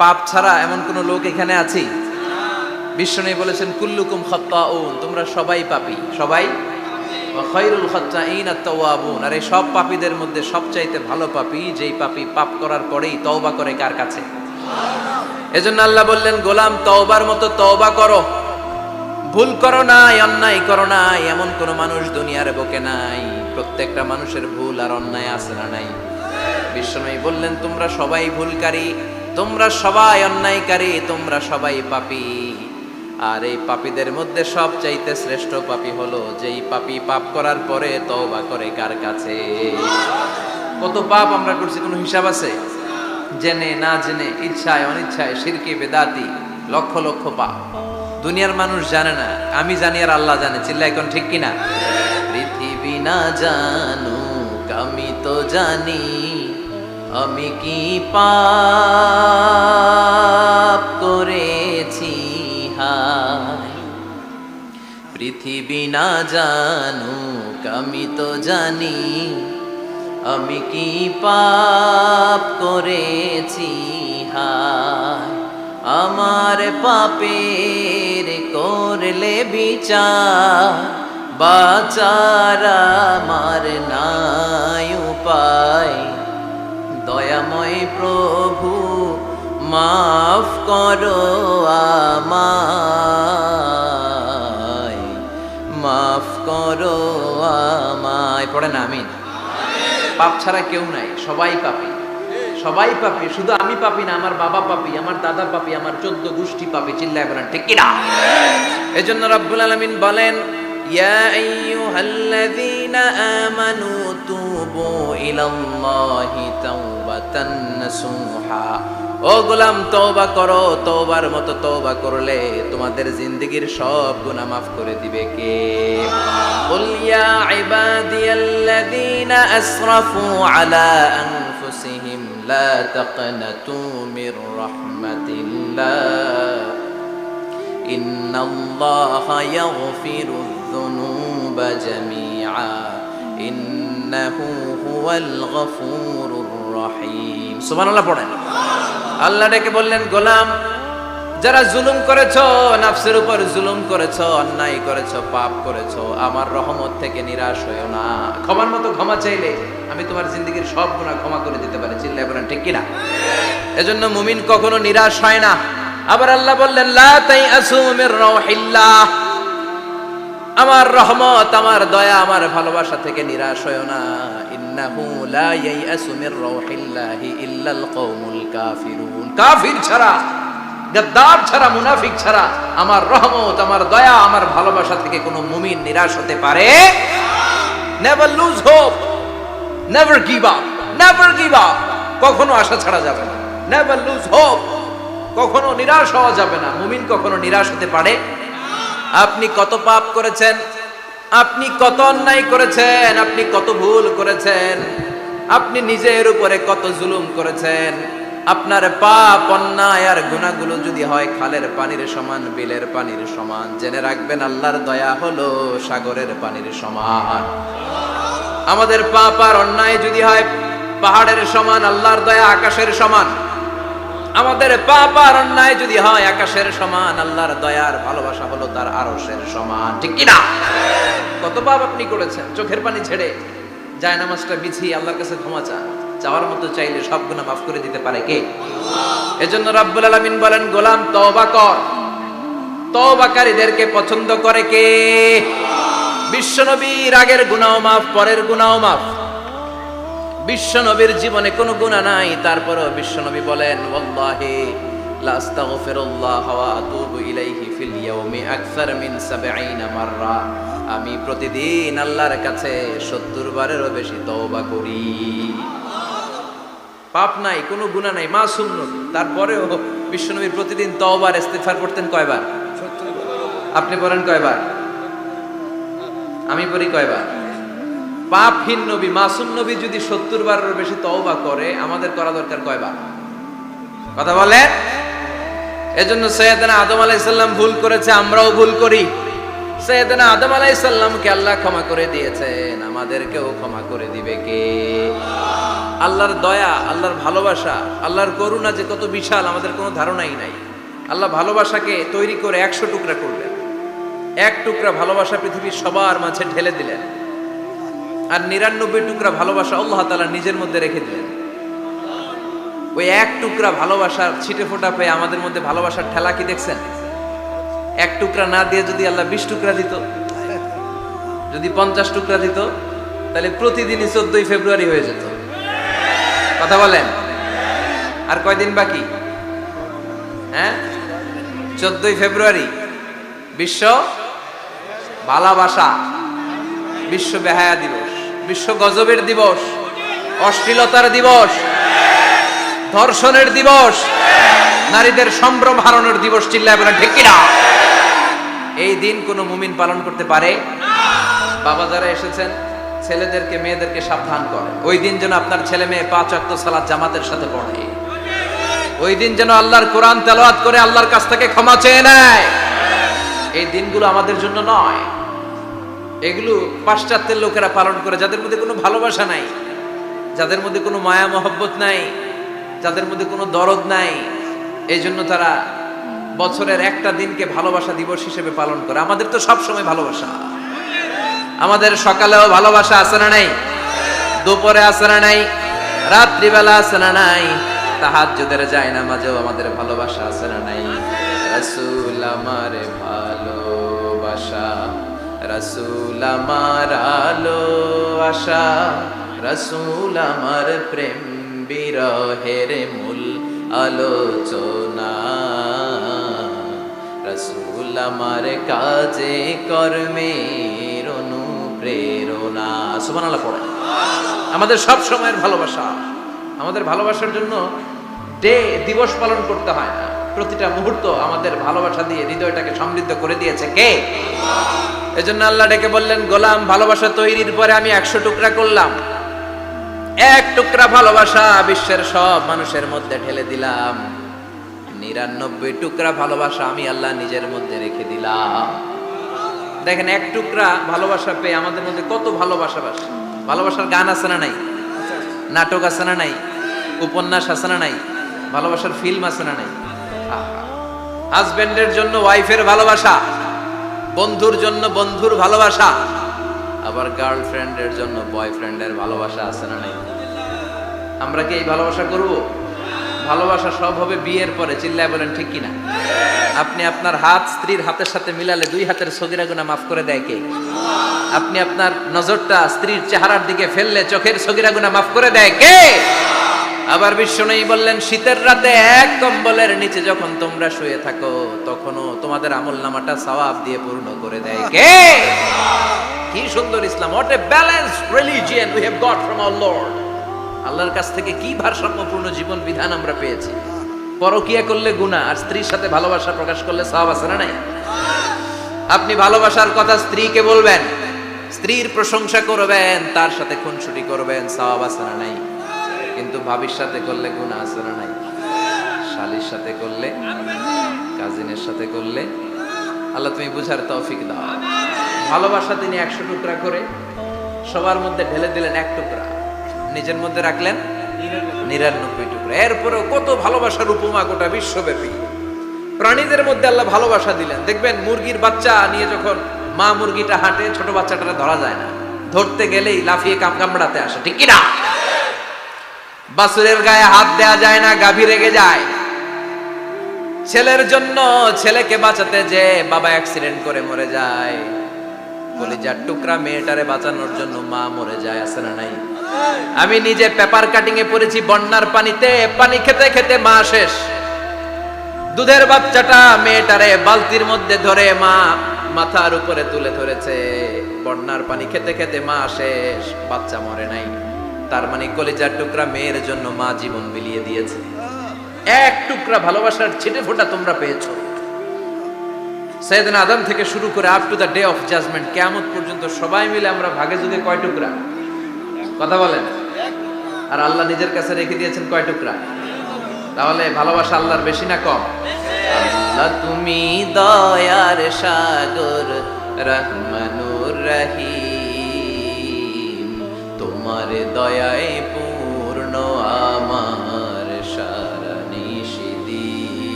পাপ ছাড়া এমন কোন লোক এখানে আছে? বিশ্বনবী বলেছেন কুল্লুকুম খাত্তাউন, তোমরা সবাই পাপী, সবাই। ওয়া খায়রুল খাত্তাইন আত-তাওয়াবুন, আর এই সব পাপীদের মধ্যে সবচাইতে ভালো পাপী যেই পাপী পাপ করার পরেই তওবা করে। কার কাছে? এজন্য আল্লাহ বললেন, গোলাম তওবার মতো তওবা করো, ভুল করো নাই, অন্যায় করো নাই, এমন কোন মানুষ দুনিয়ার বুকে নাই। প্রত্যেকটা মানুষের ভুল আর অন্যায় আছে না নাই? বিশ্বনবী বললেন, তোমরা সবাই ভুলকারী, তোমরা সবাই অন্যায়কারী, তোমরা সবাই পাপী। আর এই পাপীদের মধ্যে সবচাইতে শ্রেষ্ঠ পাপী হলো যেই পাপী পাপ করার পরে তওবা করে। কার কাছে? কত পাপ আমরা করছি, কোনো হিসাব আছে? জেনে না জেনে, ইচ্ছায় অনিচ্ছায়, শিরকে বেদাতি, লক্ষ লক্ষ পাপ। দুনিয়ার মানুষ জানে না, আমি জানি আর আল্লাহ জানে। চিল্লা এখন ঠিক কিনা? পৃথিবী না জানুক আমি তো জানি, আমি কি পাপ করেছি হায়। পৃথিবী না জানুক আমি তো জানি, আমি কি পাপ করেছি হায়। আমার পাপের করলে বিচার, বাঁচার আমার নাই উপায়। দয়াময় প্রভু মাফ করো আমায়, মাফ করো আমায়। পড়েন আমিন। পাপ ছাড়া কেউ নাই, সবাই পাপী, সবাই পাপী। শুধু আমি পাপী না, আমার বাবা পাপী, আমার দাদা পাপী, আমার 14 গোষ্ঠী পাপী। চিল্লায় বলেন ঠিক কিনা? এজন্য রব্বুল আলামিন বলেন, ইয়া আইয়ুহাল্লাযীনা আমানু তুবু ইলাল্লাহি তাওবাতান নাসুহা। ও গোলাম তওবা করো, তওবার মতো তওবা করলে তোমাদের জিন্দেগীর সব গুনাহ মাফ করে দিবে কে? কুল ইয়া ইবাদিয়াল্লাযীনা আসরাফু আলা আনফুসিহিম লা তাকনাতু মির রাহমাতিল্লাহ ইন্নাল্লাহা ইয়াগফিরুয যুনুবা জামিআ ইন্নাহু হুয়াল গফুরুর রহিম। সুবহানাল্লাহ পড়েন। আল্লাহ ডেকে বললেন, গোলাম যারা জুলুম করেছো, নফসের উপর জুলুম করেছো, অন্যায় করেছো, পাপ করেছো, আমার রহমত থেকে নিরাশ হয়ো না। ক্ষমার মতো ক্ষমা চাইলে আমি তোমার জিন্দেগীর সব গুনাহ ক্ষমা করে দিতে পারি। চিল্লায় বলেন ঠিক কিনা? এজন্য মুমিন কখনো নিরাশ হয় না। আবার আল্লাহ বললেন, লা তাইআসু মির রাউহিল্লাহ, আমার রহমত, আমার দয়া, আমার ভালোবাসা থেকে নিরাশ হয়ো না। ইন্নাহু লা ইয়াইআসু মির রাউহিল্লাহি ইল্লাল কওমুল কাফিরুন। কাফির ছাড়া, গাদ্দার ছাড়া, মুনাফিক ছাড়া আমার রহমত, আমার দয়া, আমার ভালোবাসা থেকে কোনো মুমিন নিরাশ হতে পারে? Never lose hope, never give up, never give up. কখনো আশা ছাড়া যাবে না। নেভার লুজ হোপ, কখনো নিরাশ হওয়া যাবে না। মুমিন কখনো নিরাশ হতে পারে? আপনি কত পাপ করেছেন, আপনি কত অন্যায় করেছেন, আপনি কত ভুল করেছেন, আপনি নিজের উপরে কত জুলুম করেছেন। আপনার পাপ, অন্যায় আর গুনাহগুলো যদি হয় খালের পানির সমান, বিলের পানির সমান, জেনে রাখবেন আল্লাহর দয়া হলো সাগরের পানির সমান। আমাদের পাপ আর অন্যায় যদি হয় পাহাড়ের সমান, আল্লাহর দয়া আকাশের সমান। আমাদের পাপ আর অন্যায় যদি হয় আকাশের সমান, আল্লাহর দয়ার ভালোবাসা হলো তার আরশের সমান। ঠিক কিনা? কত পাপ আপনি করেছেন, চোখের পানি ছেড়ে জায়নামাজটা বিছিয়ে আল্লাহর কাছে ক্ষমা চান। চাওয়ার মতো চাইলে সব গুনাহ মাফ করে দিতে পারে কে? এজন্য রব্বুল আলামিন বলেন, গোলাম তওবা কর। তওবাকারীদেরকে পছন্দ করে কে? বিশ্বনবীর আগের গুনাহ মাফ, পরের গুনাহ মাফ। বিশ্বনবীর জীবনে কোনো গুনাহ নাই, তারপরেও বিশ্বনবী বলেন, ওয়াল্লাহি লা আস্তাগফিরুল্লাহ ওয়া আতুবু ইলাইহি ফিল ইয়াউমি আকসার মিন ৭০ মাররা। আমি প্রতিদিন আল্লাহর কাছে ৭০ বারেরও বেশি তওবা করি। পাপ নাই, কোনো গুনাহ নাই, মাসুম নবী, তারপরেও বিশ্বনবী প্রতিদিন তওবা আর ইস্তিগফার করতেন কয়বার? আপনি পড়েন কয়বার? আমি পড়ি কয়বার? পাপহীন নবী, মাসুম নবী যদি ৭০ বারেরও বেশি তওবা করে, আমাদের করা দরকার কয়বার? কথা বলেন। এজন্য সাইয়েদনা আদম আলাইহিস সালাম ভুল করেছে, আমরাও ভুল করি। সাইয়েদনা আদম আলাইহিস সালামকে আল্লাহ ক্ষমা করে দিয়েছেন, আমাদেরকেও ক্ষমা করে দিবে কে? আল্লাহর দয়া, আল্লাহর ভালোবাসা, আল্লাহর করুণা যে কত বিশাল আমাদের কোনো ধারণাই নাই। আল্লাহ ভালোবাসাকে তৈরি করে 100 টুকরা করলেন, এক টুকরা ভালোবাসা পৃথিবীর সবার মাঝে ঢেলে দিলেন, আর 99 টুকরা ভালোবাসা আল্লাহ তাআলা নিজের মধ্যে রেখে দিলেন। ওই এক টুকরা ভালোবাসার ছিটে ফোটা পেয়ে আমাদের মধ্যে ভালোবাসার ঠেলা কি দেখছেন? এক টুকরা না দিয়ে যদি আল্লাহ 20 টুকরা দিত, যদি 50 টুকরা দিত, তাহলে প্রতিদিনই 14 ফেব্রুয়ারি হয়ে যেত। কথা বলেন, আর কয়দিন বাকি? হ্যাঁ, 14 ফেব্রুয়ারি বিশ্ব ভালোবাসা, বিশ্ব বেহায়া দিবস, বিশ্ব গজবের দিবস, অশ্লীলতার দিবস, ধর্ষণের দিবস, নারীদের সম্ভ্রম হারানোর দিবস। চিল্লায় বলেন ঠিক কিনা? এই দিন কোন মুমিন পালন করতে পারে? বাবা যারা এসেছেন, ছেলেদেরকে মেয়েদেরকে সাবধান করেন, ওই দিন যেন আপনার ছেলে মেয়ে 5 ওয়াক্ত সালাত জামাতের সাথে পড়ে, ওই দিন যেন আল্লাহর কোরআন তেলাওয়াত করে আল্লাহর কাছ থেকে ক্ষমা চেয়ে নেয়। এই দিনগুলো আমাদের জন্য নয়, এগুলো পাশ্চাত্যের লোকেরা পালন করে, যাদের মধ্যে কোনো ভালোবাসা নাই, যাদের মধ্যে কোনো মায়া মহব্বত নাই, যাদের মধ্যে কোনো দরদ নাই। এই জন্য তারা বছরের একটা দিনকে ভালোবাসা দিবস হিসেবে পালন করে। আমাদের তো সব সময় ভালোবাসা, আমাদের সকালেও ভালোবাসা আছে না নাই? দুপুরে আছে না নাই? রাত্রিবেলা আছে না নাই? তাহাজ্জুদের জায়নামাজেও আমাদের ভালোবাসা আছে না নাই? রাসূল আমার ভালোবাসা, রাসূল আমার আলো আশা, রাসূল আমার প্রেম বিরহের মূল আলোচনা, রাসূল আমার কাজে কর্মের অনুপ্রেরণা। সুবহানাল্লাহ পড়েন। আমাদের সব সময়ের ভালোবাসা, আমাদের ভালোবাসার জন্য দিবস পালন করতে হয় না, প্রতিটা মুহূর্ত আমাদের ভালোবাসা দিয়ে হৃদয়টাকে সমৃদ্ধ করে দিয়েছে কে? এজন্য আল্লাহ ডেকে বললেন, গোলাম ভালোবাসা তৈরির পরে আমি 100 টুকরা করলাম, এক টুকরা ভালোবাসা বিশ্বের সব মানুষের মধ্যে ঢেলে দিলাম, 99 টুকরা ভালোবাসা আমি আল্লাহ নিজের মধ্যে রেখে দিলাম। দেখেন, এক টুকরা ভালোবাসা পেয়ে আমাদের মধ্যে কত ভালোবাসা বাসে। ভালোবাসার গান আছে না নাই? নাটক আছে না নাই? উপন্যাস আছে না নাই? ভালোবাসার ফিল্ম আছে না নাই? হাজবেন্ডের জন্য ওয়াইফের ভালোবাসা, বন্ধুর জন্য বন্ধুর ভালোবাসা, আবার গার্লফ্রেন্ডের জন্য বয়ফ্রেন্ডের ভালোবাসা আছে না নাই? আমরা কি এই ভালোবাসা করব? ভালোবাসা সব হবে বিয়ের পরে। চিল্লায় বলেন ঠিক কিনা? আপনি আপনার হাত স্ত্রীর হাতের সাথে মিলালে 2 হাতের সগীরা গুনাহ মাফ করে দেয় কে? আপনি আপনার নজরটা স্ত্রীর চেহারার দিকে ফেললে চোখের সগীরা গুনাহ মাফ করে দেয় কে? আবার বিশ্বনবী বললেন, শীতের রাতে এক কম্বলের নিচে যখন তোমরা শুয়ে থাকো, তখনও তোমাদের আমলনামাটা সওয়াব দিয়ে পূর্ণ করে দেয় কে? কি সুন্দর ইসলাম! What a balanced religion we have got from our Lord. আল্লাহর কাছ থেকে কি ভারসাম্যপূর্ণ জীবন বিধান আমরা পেয়েছি। পরকিয়া করলে গুনাহ, আর স্ত্রীর সাথে ভালোবাসা প্রকাশ করলে সওয়াব আছে না নাই? আপনি ভালোবাসার কথা স্ত্রীকে বলবেন, স্ত্রীর প্রশংসা করবেন, তার সাথে খুনসুটি করবেন, সওয়াব আছে না নাই? কিন্তু ভাবির সাথে করলে গুনাহ আছে না নাই? শালীর সাথে করলে, কাজিনের সাথে করলে। আল্লাহ তুমি বুঝার তৌফিক দাও। ভালোবাসা তিনি 100 টুকরা করে সবার মধ্যে ঢেলে দিলেন, এক টুকরা নিজের মধ্যে রাখলেন 99 টুকরা। এরপরেও কত ভালোবাসার উপমা গোটা বিশ্বব্যাপী। প্রাণীদের মধ্যে আল্লাহ ভালোবাসা দিলেন। দেখবেন, মুরগির বাচ্চা নিয়ে যখন মা মুরগিটা হাঁটে, ছোট বাচ্চাটা ধরা যায় না, ধরতে গেলেই লাফিয়ে কামড়াতে আসে, ঠিক কিনা? বাছুরের গায়ে হাত দেয়া যায় না, গাভী রেগে যায়। ছেলের জন্য ছেলেকে বাঁচাতে যে বাবা অ্যাক্সিডেন্ট করে মরে যায়, কলিজার টুকরা মেয়েটারে বাঁচানোর জন্য মা মরে যায়, আছে না নাই? আমি নিজে পেপার কাটিং এ পড়েছি, বন্যার পানিতে পানি খেতে খেতে মা শেষ। দুধের বাচ্চাটা মেয়েটারে বালতির মধ্যে ধরে মা মাথার উপরে তুলে ধরেছে, বন্যার পানি খেতে খেতে মা শেষ, বাচ্চা মরে নাই। তার মানে কলিজার টুকরা মেয়ের জন্য মা জীবন বিলিয়ে দিয়েছে। এক টুকরা ভালোবাসার ছিটে ফোঁটা তোমরা পেয়েছো। সাইয়েদনা আদম থেকে শুরু করে up to the day of judgement, কিয়ামত পর্যন্ত সবাই মিলে আমরা ভাগে যুগে কয় টুকরা? কথা বলেন। আর আল্লাহ নিজের কাছে রেখে দিয়েছেন কয় টুকরা? তাহলে ভালোবাসা আল্লাহর বেশি না কম? আল্লাহ তুমি দয়ার সাগর, রহমানুর রহিম। তোমার দয়ায় পূর্ণ আমার সারা নিশিদিন,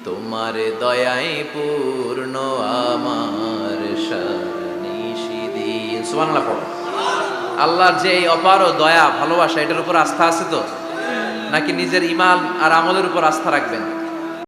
তোমার দয়ায় পূর্ণ আমার সারা নিশিদিন। সুবহানাল্লাহ পড়ো। আল্লাহর যে এই অপার দয়া ভালোবাসা, এটার উপর আস্থা আছে তো, নাকি নিজের ঈমান আর আমলের উপর আস্থা রাখবেন?